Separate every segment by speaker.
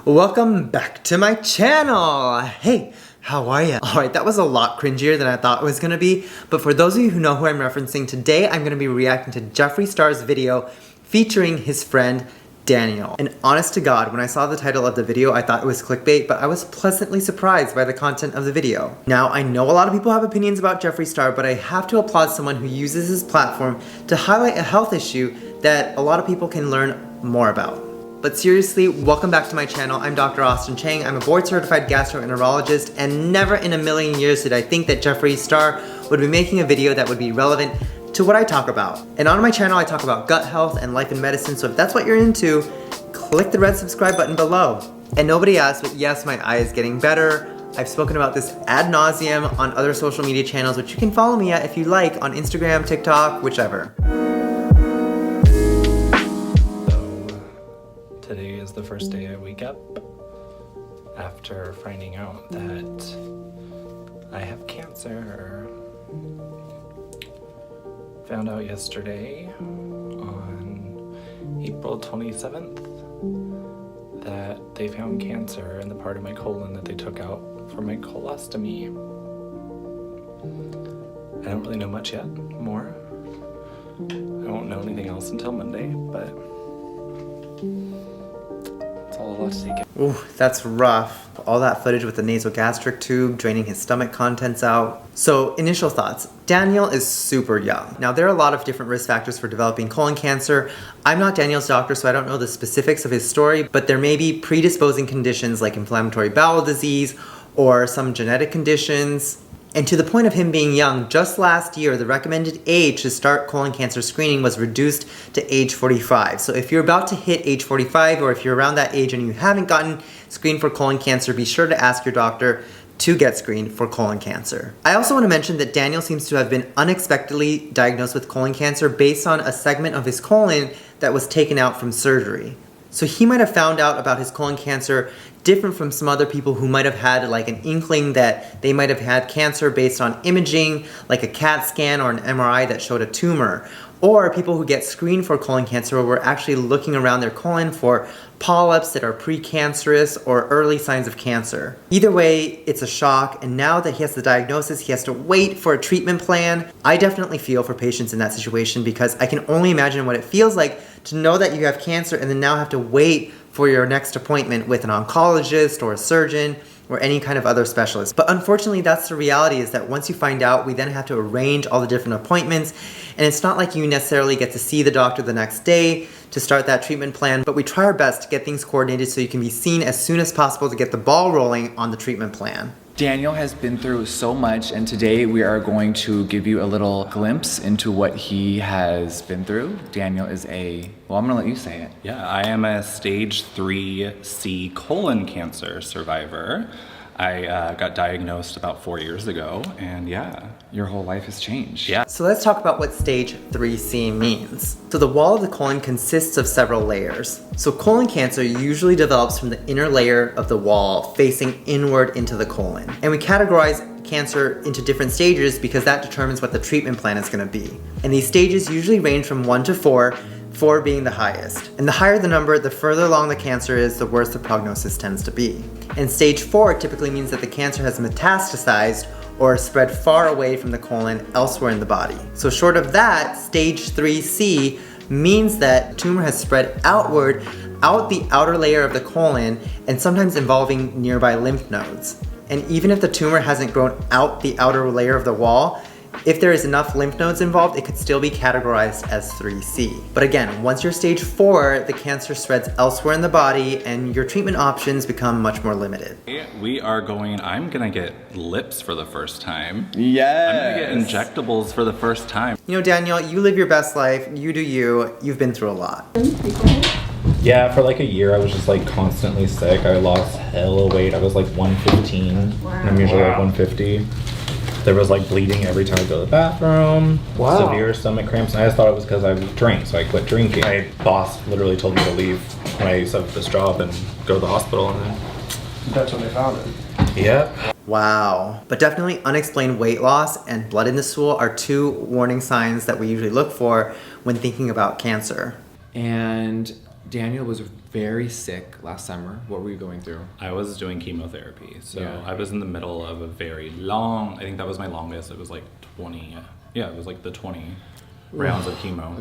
Speaker 1: Welcome back to my channel. Hey, how are you? Alright, that was a lot cringier than I thought it was gonna be, but for those of you who know who I'm referencing, today I'm gonna be reacting to Jeffree Star's video featuring his friend Daniel. And honest to God, when I saw the title of the video, I thought it was clickbait, but I was pleasantly surprised by the content of the video. Now, I know a lot of people have opinions about Jeffree Star, but I have to applaud someone who uses his platform to highlight a health issue that a lot of people can learn more about. But seriously, welcome back to my channel. I'm Dr. Austin Chang. I'm a board-certified gastroenterologist, and never in a million years did I think that Jeffree Star would be making a video that would be relevant to what I talk about. And on my channel, I talk about gut health and life in medicine, so if that's what you're into, click the red subscribe button below. And nobody asked, but yes, my eye is getting better. I've spoken about this ad nauseum on other social media channels, which you can follow me at if you like on Instagram, TikTok, whichever.
Speaker 2: Today is the first day I wake up after finding out that I have cancer. Found out yesterday on April 27th that they found cancer in the part of my colon that they took out for my colostomy. I don't really know much yet more. I won't know anything else until Monday, but
Speaker 1: Ooh, that's rough. All that footage with the nasogastric tube draining his stomach contents out. So, initial thoughts. Daniel is super young. Now, there are a lot of different risk factors for developing colon cancer. I'm not Daniel's doctor, so I don't know the specifics of his story, but there may be predisposing conditions like inflammatory bowel disease or some genetic conditions. And to the point of him being young, just last year, the recommended age to start colon cancer screening was reduced to age 45. So if you're about to hit age 45, or if you're around that age and you haven't gotten screened for colon cancer, be sure to ask your doctor to get screened for colon cancer. I also want to mention that Daniel seems to have been unexpectedly diagnosed with colon cancer based on a segment of his colon that was taken out from surgery. So he might have found out about his colon cancer different from some other people who might have had like an inkling that they might have had cancer based on imaging, like a CAT scan or an MRI that showed a tumor. Or people who get screened for colon cancer where we're actually looking around their colon for polyps that are precancerous or early signs of cancer. Either way, it's a shock, and now that he has the diagnosis, he has to wait for a treatment plan. I definitely feel for patients in that situation because I can only imagine what it feels like to know that you have cancer and then now have to wait for your next appointment with an oncologist or a surgeon or any kind of other specialist. But unfortunately, that's the reality, is that once you find out, we then have to arrange all the different appointments, and it's not like you necessarily get to see the doctor the next day to start that treatment plan, but we try our best to get things coordinated so you can be seen as soon as possible to get the ball rolling on the treatment plan.
Speaker 3: Daniel has been through so much, and today we are going to give you a little glimpse into what he has been through. Daniel is well, I'm gonna let you say it.
Speaker 2: yeah, I am a stage 3C colon cancer survivor. I got diagnosed about 4 years ago, and yeah.
Speaker 3: Your whole life has changed.
Speaker 2: Yeah.
Speaker 1: So let's talk about what stage 3C means. So the wall of the colon consists of several layers. So colon cancer usually develops from the inner layer of the wall facing inward into the colon. And we categorize cancer into different stages because that determines what the treatment plan is going to be. And these stages usually range from 1 to 4, 4 being the highest. And the higher the number, the further along the cancer is, the worse the prognosis tends to be. And stage 4 typically means that the cancer has metastasized or spread far away from the colon elsewhere in the body. So short of that, stage 3C means that tumor has spread outward, out the outer layer of the colon, and sometimes involving nearby lymph nodes. And even if the tumor hasn't grown out the outer layer of the wall, if there is enough lymph nodes involved, it could still be categorized as 3C. But again, once you're stage 4, the cancer spreads elsewhere in the body and your treatment options become much more limited.
Speaker 2: I'm gonna get lips for the first time.
Speaker 3: Yes.
Speaker 2: I'm gonna get injectables for the first time.
Speaker 1: You know, Daniel, you live your best life, you do you, you've been through a lot.
Speaker 4: Yeah, for like a year I was just like constantly sick. I lost hella weight. I was like 115. Wow. And I'm usually like 150. There was like bleeding every time I go to the bathroom. Wow. Severe stomach cramps. And I just thought it was because I drank, so I quit drinking. My boss literally told me to leave when I accepted this job and go to the hospital, and then
Speaker 5: that's when they found it.
Speaker 4: Yep.
Speaker 1: Wow. But definitely unexplained weight loss and blood in the stool are two warning signs that we usually look for when thinking about cancer.
Speaker 3: And Daniel was very sick last summer. What were you going through?
Speaker 2: I was doing chemotherapy, so
Speaker 3: Yeah.
Speaker 2: I was in the middle of a very long, I think that was my longest, it was like 20, yeah, it was like the 20 rounds of chemo.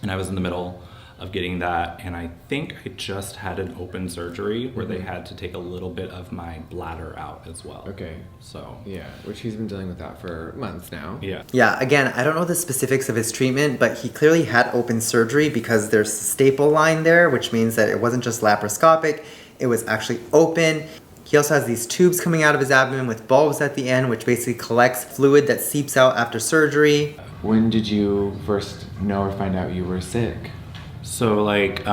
Speaker 2: And I was in the middle of getting that, and I think I just had an open surgery where they had to take a little bit of my bladder out as well.
Speaker 3: Okay.
Speaker 2: So,
Speaker 3: Yeah, which he's been dealing with that for months now.
Speaker 2: yeah.
Speaker 1: Yeah, again, I don't know the specifics of his treatment, but he clearly had open surgery because there's a staple line there, which means that it wasn't just laparoscopic, it was actually open. He also has these tubes coming out of his abdomen with bulbs at the end, which basically collects fluid that seeps out after surgery.
Speaker 3: When did you first know or find out you were sick?
Speaker 2: So like,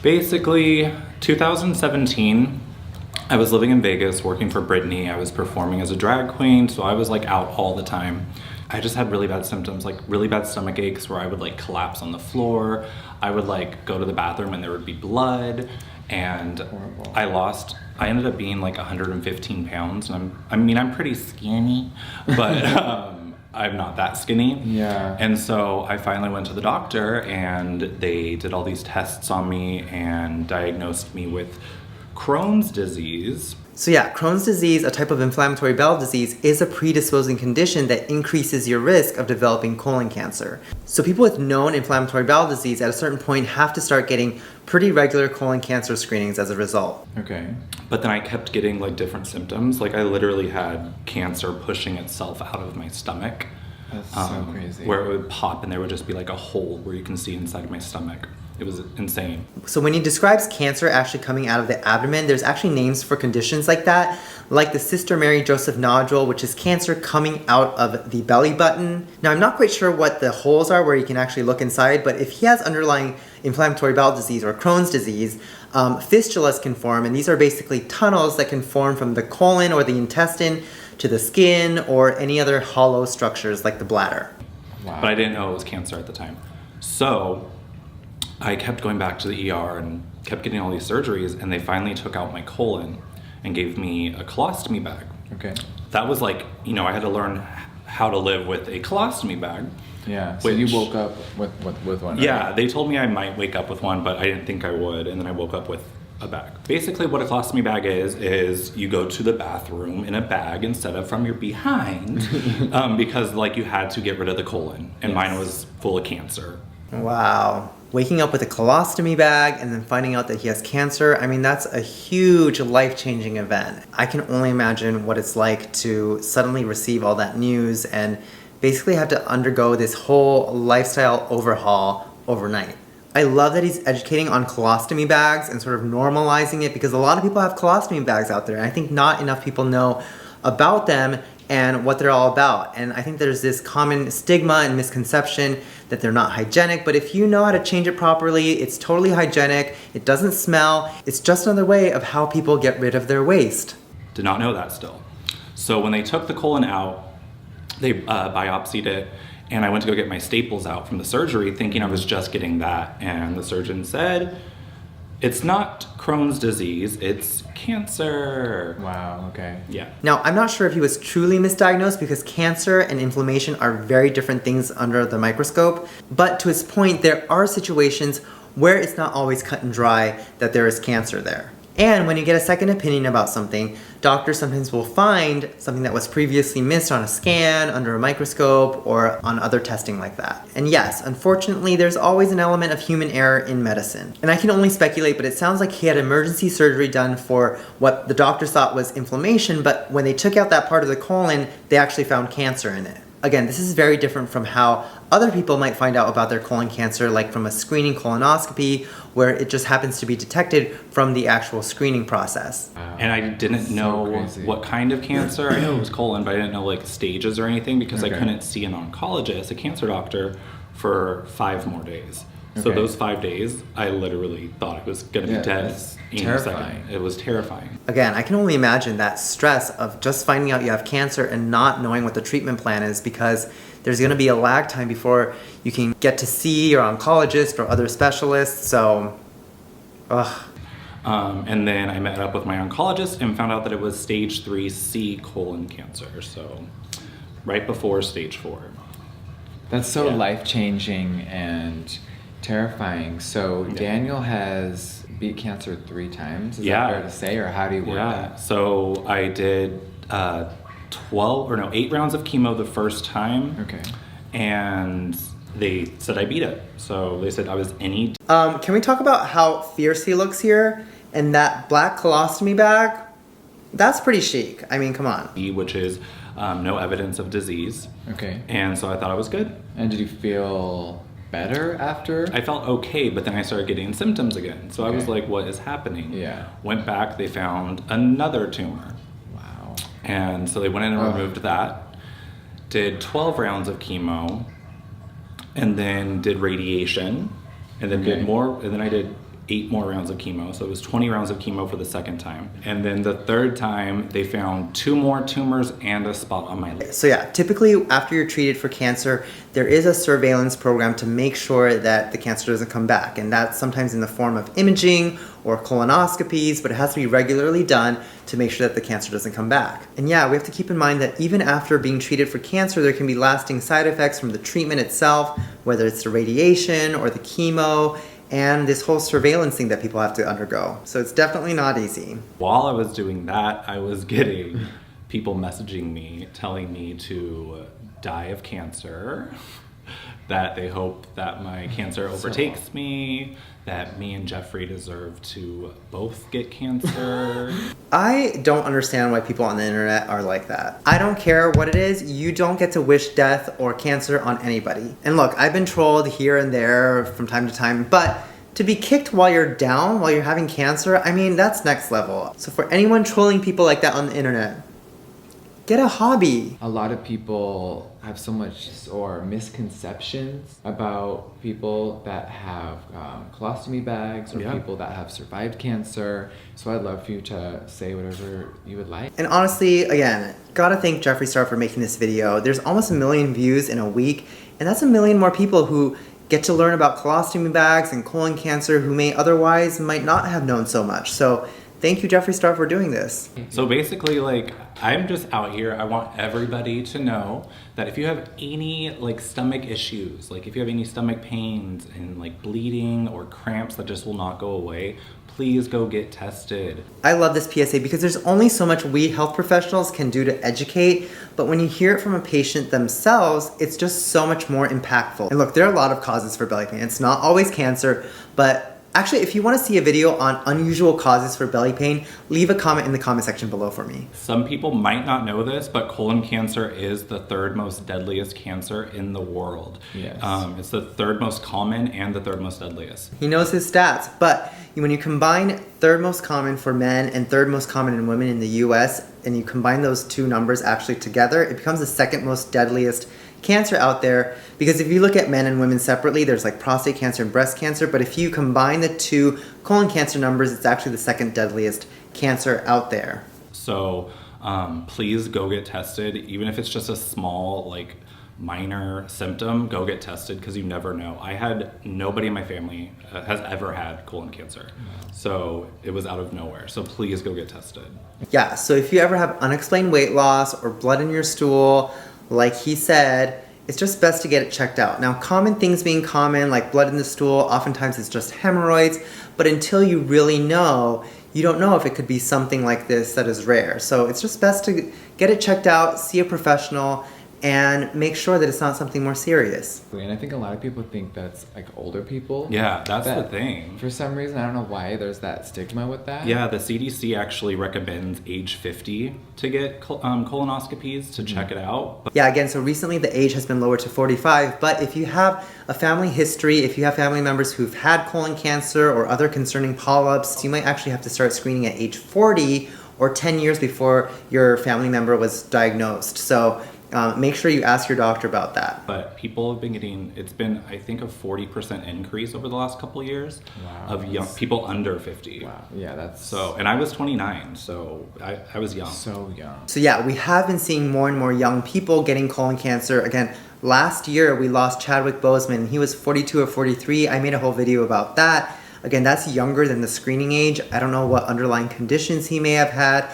Speaker 2: basically 2017, I was living in Vegas working for Britney. I was performing as a drag queen, so I was like out all the time. I just had really bad symptoms, like really bad stomach aches where I would like collapse on the floor. I would like go to the bathroom and there would be blood, and
Speaker 3: Horrible.
Speaker 2: I ended up being like 115 pounds, and I'm pretty skinny, but I'm not that skinny.
Speaker 3: Yeah.
Speaker 2: And so I finally went to the doctor, and they did all these tests on me and diagnosed me with Crohn's disease.
Speaker 1: So yeah, Crohn's disease, a type of inflammatory bowel disease, is a predisposing condition that increases your risk of developing colon cancer. So people with known inflammatory bowel disease at a certain point have to start getting pretty regular colon cancer screenings as a result.
Speaker 3: Okay.
Speaker 2: But then I kept getting like different symptoms. Like I literally had cancer pushing itself out of my stomach.
Speaker 3: That's so crazy.
Speaker 2: Where it would pop and there would just be like a hole where you can see inside of my stomach. It was insane.
Speaker 1: So when he describes cancer actually coming out of the abdomen, there's actually names for conditions like that, like the Sister Mary Joseph nodule, which is cancer coming out of the belly button. Now, I'm not quite sure what the holes are where you can actually look inside, but if he has underlying inflammatory bowel disease or Crohn's disease, fistulas can form, and these are basically tunnels that can form from the colon or the intestine to the skin or any other hollow structures like the bladder.
Speaker 3: Wow.
Speaker 2: But I didn't know it was cancer at the time. So I kept going back to the ER and kept getting all these surgeries, and they finally took out my colon and gave me a colostomy bag.
Speaker 3: Okay.
Speaker 2: That was like, I had to learn how to live with a colostomy bag.
Speaker 3: Yeah. So
Speaker 2: Which-
Speaker 3: you woke up with one.
Speaker 2: Yeah,
Speaker 3: right?
Speaker 2: they told me I might wake up with one, but I didn't think I would, and then I woke up with a bag. Basically what a colostomy bag is you go to the bathroom in a bag instead of from your behind, because like you had to get rid of the colon, and mine was full of cancer.
Speaker 1: Wow. Waking up with a colostomy bag and then finding out that he has cancer, I mean, that's a huge life-changing event. I can only imagine what it's like to suddenly receive all that news and basically have to undergo this whole lifestyle overhaul overnight. I love that he's educating on colostomy bags and sort of normalizing it, because a lot of people have colostomy bags out there, and I think not enough people know about them and what they're all about. And I think there's this common stigma and misconception that they're not hygienic, but if you know how to change it properly, it's totally hygienic, it doesn't smell, it's just another way of how people get rid of their waste.
Speaker 2: Did not know that still. So when they took the colon out, they biopsied it, and I went to go get my staples out from the surgery thinking I was just getting that, and the surgeon said, it's not Crohn's disease, it's cancer.
Speaker 3: Wow. Okay.
Speaker 2: Yeah.
Speaker 1: Now, I'm not sure if he was truly misdiagnosed, because cancer and inflammation are very different things under the microscope, but to his point, there are situations where it's not always cut and dry that there is cancer there. And when you get a second opinion about something, doctors sometimes will find something that was previously missed on a scan, under a microscope, or on other testing like that. And yes, unfortunately, there's always an element of human error in medicine. And I can only speculate, but it sounds like he had emergency surgery done for what the doctors thought was inflammation, but when they took out that part of the colon, they actually found cancer in it. Again, this is very different from how other people might find out about their colon cancer, like from a screening colonoscopy, where it just happens to be detected from the actual screening process.
Speaker 2: And I didn't
Speaker 3: So
Speaker 2: know
Speaker 3: crazy.
Speaker 2: what kind of cancer. I know it was colon, but I didn't know like stages or anything, because
Speaker 3: Okay.
Speaker 2: I couldn't see an oncologist, a cancer doctor, for 5 more days. So
Speaker 3: Okay.
Speaker 2: those 5 days, I literally thought I was gonna be
Speaker 3: Yeah,
Speaker 2: dead
Speaker 3: that's
Speaker 2: any
Speaker 3: terrifying.
Speaker 2: second. It was terrifying.
Speaker 1: Again, I can only imagine that stress of just finding out you have cancer and not knowing what the treatment plan is, because there's going to be a lag time before you can get to see your oncologist or other specialists. So, ugh.
Speaker 2: And then I met up with my oncologist and found out that it was stage 3C colon cancer. So right before stage 4.
Speaker 3: That's so
Speaker 2: Yeah.
Speaker 3: life-changing, and terrifying. So Daniel has beat cancer 3 times. Is that fair to say, or how do you word that?
Speaker 2: So I did 8 rounds of chemo the first time.
Speaker 3: Okay.
Speaker 2: And they said I beat it. So they said I was any.
Speaker 1: Can we talk about how fierce he looks here? And that black colostomy bag? That's pretty chic. I mean, come on.
Speaker 2: Which is no evidence of disease.
Speaker 3: Okay.
Speaker 2: And so I thought I was good.
Speaker 3: And did you feel better after?
Speaker 2: I felt okay, but then I started getting symptoms again. So I was like, what is happening?
Speaker 3: Yeah.
Speaker 2: Went back, they found another tumor.
Speaker 3: Wow.
Speaker 2: And so they went in and removed that. Did 12 rounds of chemo. And then did radiation. And then did more, and then I did 8 more rounds of chemo. So it was 20 rounds of chemo for the second time. And then the third time, they found 2 more tumors and a spot on my lip.
Speaker 1: So yeah, typically after you're treated for cancer, there is a surveillance program to make sure that the cancer doesn't come back. And that's sometimes in the form of imaging or colonoscopies, but it has to be regularly done to make sure that the cancer doesn't come back. And yeah, we have to keep in mind that even after being treated for cancer, there can be lasting side effects from the treatment itself, whether it's the radiation or the chemo, and this whole surveillance thing that people have to undergo. So it's definitely not easy.
Speaker 2: While I was doing that, I was getting people messaging me, telling me to die of cancer, that they hope that my cancer overtakes me, that me and Jeffree deserve to both get cancer.
Speaker 1: I don't understand why people on the internet are like that. I don't care what it is, you don't get to wish death or cancer on anybody. And look, I've been trolled here and there from time to time, but to be kicked while you're down, while you're having cancer, I mean, that's next level. So for anyone trolling people like that on the internet, get a hobby.
Speaker 3: A lot of people have so much or misconceptions about people that have colostomy bags or people that have survived cancer. So I'd love for you to say whatever you would like.
Speaker 1: And honestly, again, gotta thank Jeffree Star for making this video. There's almost 1 million views in a week, and that's 1 million more people who get to learn about colostomy bags and colon cancer who might not have known so much. So thank you, Jeffree Star, for doing this.
Speaker 2: So basically, like, I'm just out here. I want everybody to know that if you have any like stomach issues, like if you have any stomach pains and like bleeding or cramps that just will not go away, please go get tested.
Speaker 1: I love this PSA because there's only so much we health professionals can do to educate, but when you hear it from a patient themselves, it's just so much more impactful. And look, there are a lot of causes for belly pain. It's not always cancer, but actually, if you want to see a video on unusual causes for belly pain, leave a comment in the comment section below for me.
Speaker 2: Some people might not know this, but colon cancer is the 3rd most deadliest cancer in the world.
Speaker 3: Yes.
Speaker 2: It's the 3rd most common and the 3rd most deadliest.
Speaker 1: He knows his stats, but when you combine 3rd most common for men and 3rd most common in women in the US, and you combine those 2 numbers actually together, it becomes the 2nd most deadliest cancer out there. Because if you look at men and women separately, there's like prostate cancer and breast cancer, but if you combine the 2 colon cancer numbers, it's actually the 2nd deadliest cancer out there.
Speaker 2: So please go get tested, even if it's just a small, like, minor symptom. Go get tested because you never know. I had nobody in my family has ever had colon cancer, so it was out of nowhere. So please go get tested.
Speaker 1: Yeah, so if you ever have unexplained weight loss or blood in your stool, like he said, it's just best to get it checked out. Now, common things being common, like blood in the stool, oftentimes it's just hemorrhoids, but until you really know, you don't know if it could be something like this that is rare. So it's just best to get it checked out, see a professional, and make sure that it's not something more serious.
Speaker 3: And I think a lot of people think that's like older people.
Speaker 2: Yeah, that's the thing.
Speaker 3: For some reason, I don't know why there's that stigma with that.
Speaker 2: Yeah, the CDC actually recommends age 50 to get colonoscopies to check it out.
Speaker 1: Yeah, again, so recently the age has been lowered to 45, but if you have a family history, if you have family members who've had colon cancer or other concerning polyps, you might actually have to start screening at age 40 or 10 years before your family member was diagnosed. So make sure you ask your doctor about that.
Speaker 2: But people have been getting, it's been, I think, a 40% increase over the last couple of years of young people under 50.
Speaker 3: Wow, yeah, that's...
Speaker 2: So, and I was 29, so I was young.
Speaker 3: So young.
Speaker 1: So yeah, we have been seeing more and more young people getting colon cancer. Again, last year we lost Chadwick Boseman. He was 42 or 43. I made a whole video about that. Again, that's younger than the screening age. I don't know what underlying conditions he may have had,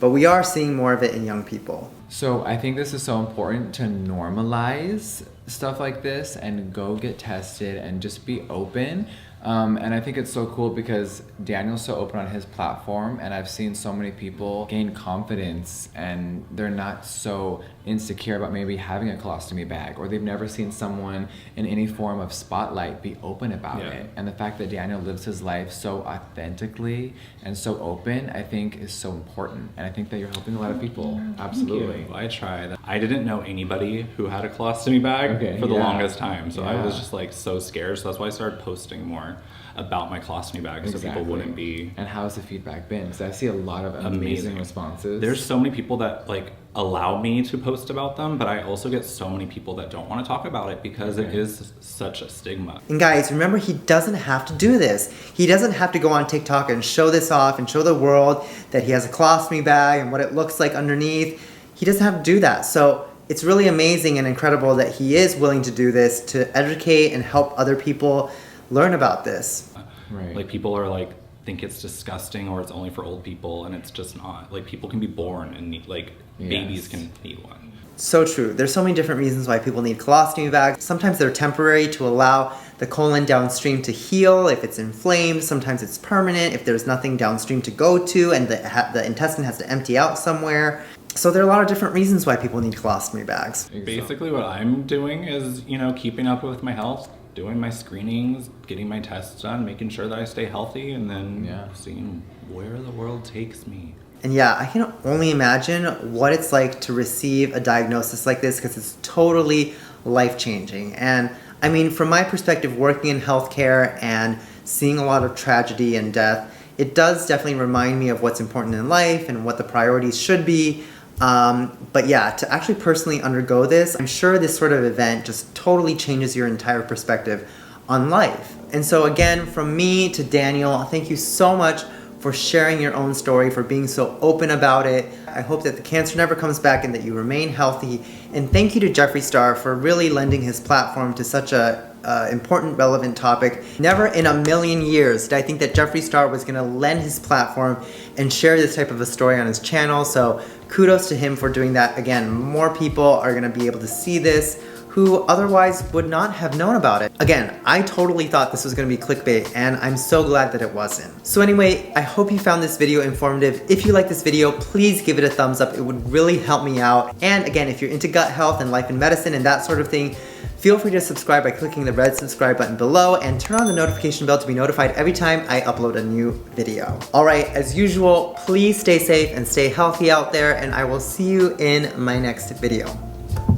Speaker 1: but we are seeing more of it in young people.
Speaker 3: So I think this is so important to normalize stuff like this and go get tested and just be open. And I think it's so cool because Daniel's so open on his platform, and I've seen so many people gain confidence and they're not so insecure about maybe having a colostomy bag, or they've never seen someone in any form of spotlight be open about it. And the fact that Daniel lives his life so authentically and so open, I think is so important. And I think that you're helping a lot of people. Absolutely.
Speaker 4: I tried. I didn't know anybody who had a colostomy bag for the longest time, so I was just like so scared. So that's why I started posting more about my colostomy bag so people wouldn't be.
Speaker 3: And how's the feedback been? Because I see a lot of amazing responses.
Speaker 4: There's so many people that like allow me to post about them, but I also get so many people that don't want to talk about it because it is such a stigma.
Speaker 1: And guys, remember, he doesn't have to do this. He doesn't have to go on TikTok and show this off and show the world that he has a colostomy bag and what it looks like underneath. He doesn't have to do that. So it's really amazing and incredible that he is willing to do this to educate and help other people learn about this.
Speaker 3: Right.
Speaker 4: Like people are like, think it's disgusting or it's only for old people, and it's just not. Like people can be born and need, like babies can need one.
Speaker 1: So true. There's so many different reasons why people need colostomy bags. Sometimes they're temporary to allow the colon downstream to heal if it's inflamed. Sometimes it's permanent if there's nothing downstream to go to and the intestine has to empty out somewhere. So there are a lot of different reasons why people need colostomy bags.
Speaker 4: Basically what I'm doing is, you know, keeping up with my health, doing my screenings, getting my tests done, making sure that I stay healthy, and then seeing where the world takes me.
Speaker 1: And yeah, I can only imagine what it's like to receive a diagnosis like this, because it's totally life-changing. And I mean, from my perspective, working in healthcare and seeing a lot of tragedy and death, it does definitely remind me of what's important in life and what the priorities should be. But yeah, to actually personally undergo this, I'm sure this sort of event just totally changes your entire perspective on life. And so again, from me to Daniel, thank you so much for sharing your own story, for being so open about it. I hope that the cancer never comes back and that you remain healthy. And thank you to Jeffree Star for really lending his platform to such a important, relevant topic. Never in a million years did I think that Jeffree Star was gonna lend his platform and share this type of a story on his channel. So kudos to him for doing that. Again, more people are gonna be able to see this who otherwise would not have known about it. Again, I totally thought this was gonna be clickbait, and I'm so glad that it wasn't. So anyway, I hope you found this video informative. If you like this video, please give it a thumbs up. It would really help me out. And again, if you're into gut health and life and medicine and that sort of thing, feel free to subscribe by clicking the red subscribe button below and turn on the notification bell to be notified every time I upload a new video. All right, as usual, please stay safe and stay healthy out there, and I will see you in my next video.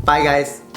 Speaker 1: Bye guys.